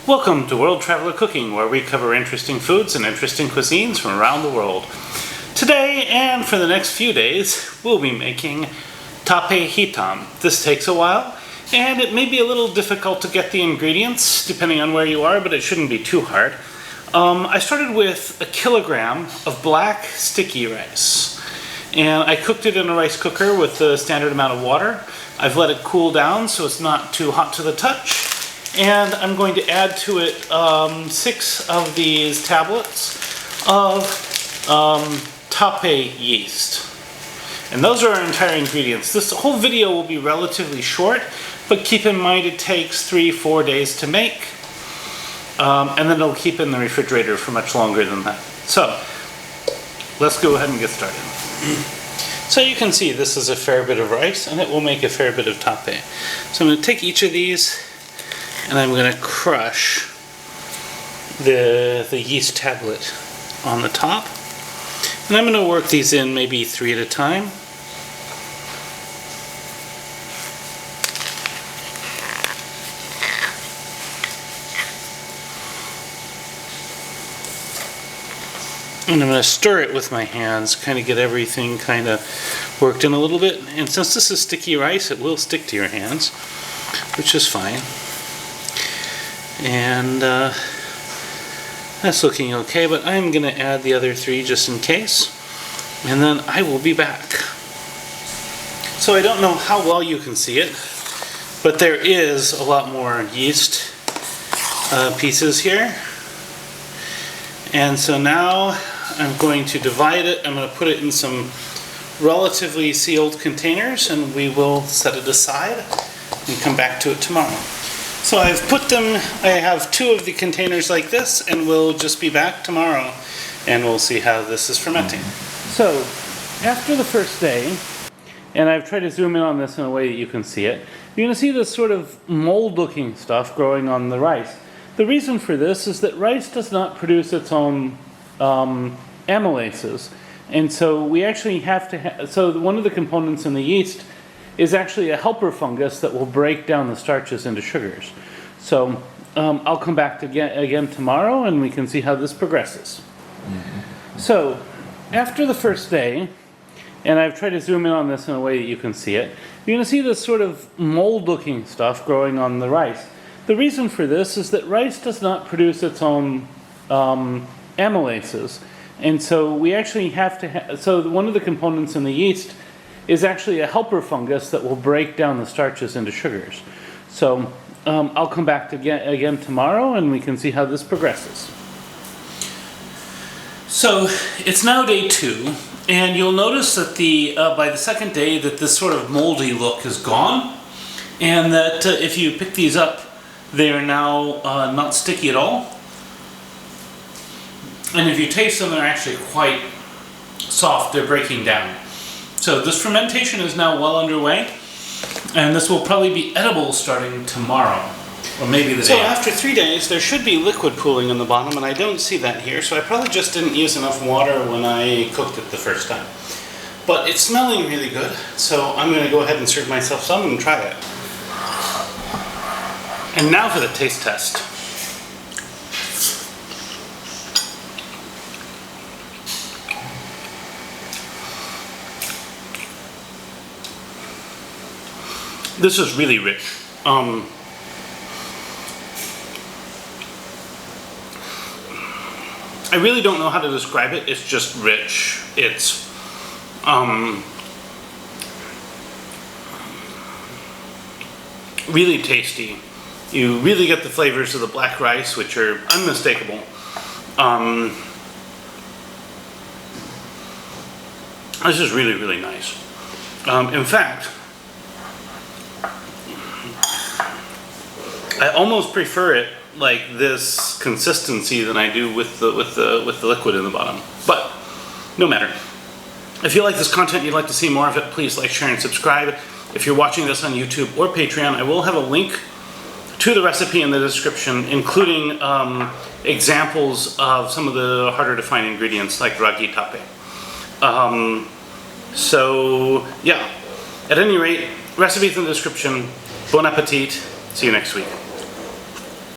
Welcome to World Traveler Cooking, where we cover interesting foods and interesting cuisines from around the world. Today, and for the next few days, we'll be making tape hitam. This takes a while, and it may be a little difficult to get the ingredients, depending on where you are, but it shouldn't be too hard. I started with 1 kilogram of black sticky rice, and I cooked it in a rice cooker with the standard amount of water. I've let it cool down so it's not too hot to the touch. And I'm going to add to it 6 of these tablets of tape yeast. And those are our entire ingredients. This whole video will be relatively short, but keep in mind it takes 3-4 days to make. And then it'll keep in the refrigerator for much longer than that. So, let's go ahead and get started. So you can see this is a fair bit of rice, and it will make a fair bit of tape. So I'm going to take each of these, and I'm going to crush the yeast tablet on the top. And I'm going to work these in maybe 3 at a time. And I'm going to stir it with my hands, kind of get everything kind of worked in a little bit. And since this is sticky rice, it will stick to your hands, which is fine. And that's looking okay, but I'm going to add the other 3 just in case, and then I will be back. So I don't know how well you can see it, but there is a lot more yeast pieces here. And so now I'm going to divide it. I'm going to put it in some relatively sealed containers, and we will set it aside and come back to it tomorrow. So I've put them, I have 2 of the containers like this, and we'll just be back tomorrow and we'll see how this is fermenting. So, after the first day, and I've tried to zoom in on this in a way that you can see it, you're going to see this sort of mold-looking stuff growing on the rice. The reason for this is that rice does not produce its own amylases, and so we actually have to, so one of the components in the yeast is actually a helper fungus that will break down the starches into sugars. So I'll come back again tomorrow and we can see how this progresses. So after the first day, and I've tried to zoom in on this in a way that you can see it, you're going to see this sort of mold-looking stuff growing on the rice. The reason for this is that rice does not produce its own amylases, and so we actually have to, so one of the components in the yeast is actually a helper fungus that will break down the starches into sugars. So I'll come back again tomorrow and we can see how this progresses. So it's now day 2, and you'll notice that by the second day that this sort of moldy look is gone, and that if you pick these up, they are now not sticky at all. And if you taste them, they're actually quite soft, they're breaking down. So this fermentation is now well underway, and this will probably be edible starting tomorrow, or maybe the day. So after 3 days, there should be liquid pooling in the bottom, and I don't see that here, so I probably just didn't use enough water when I cooked it the first time. But it's smelling really good, so I'm going to go ahead and serve myself some and try it. And now for the taste test. This is really rich. I really don't know how to describe it. It's just rich. It's really tasty. You really get the flavors of the black rice, which are unmistakable. This is really, really nice. In fact, I almost prefer it like this consistency than I do with the liquid in the bottom. But no matter. If you like this content, you'd like to see more of it, please like, share, and subscribe. If you're watching this on YouTube or Patreon, I will have a link to the recipe in the description, including examples of some of the harder to find ingredients like ragi tape. So yeah, at any rate, recipes in the description. Bon appetit. See you next week.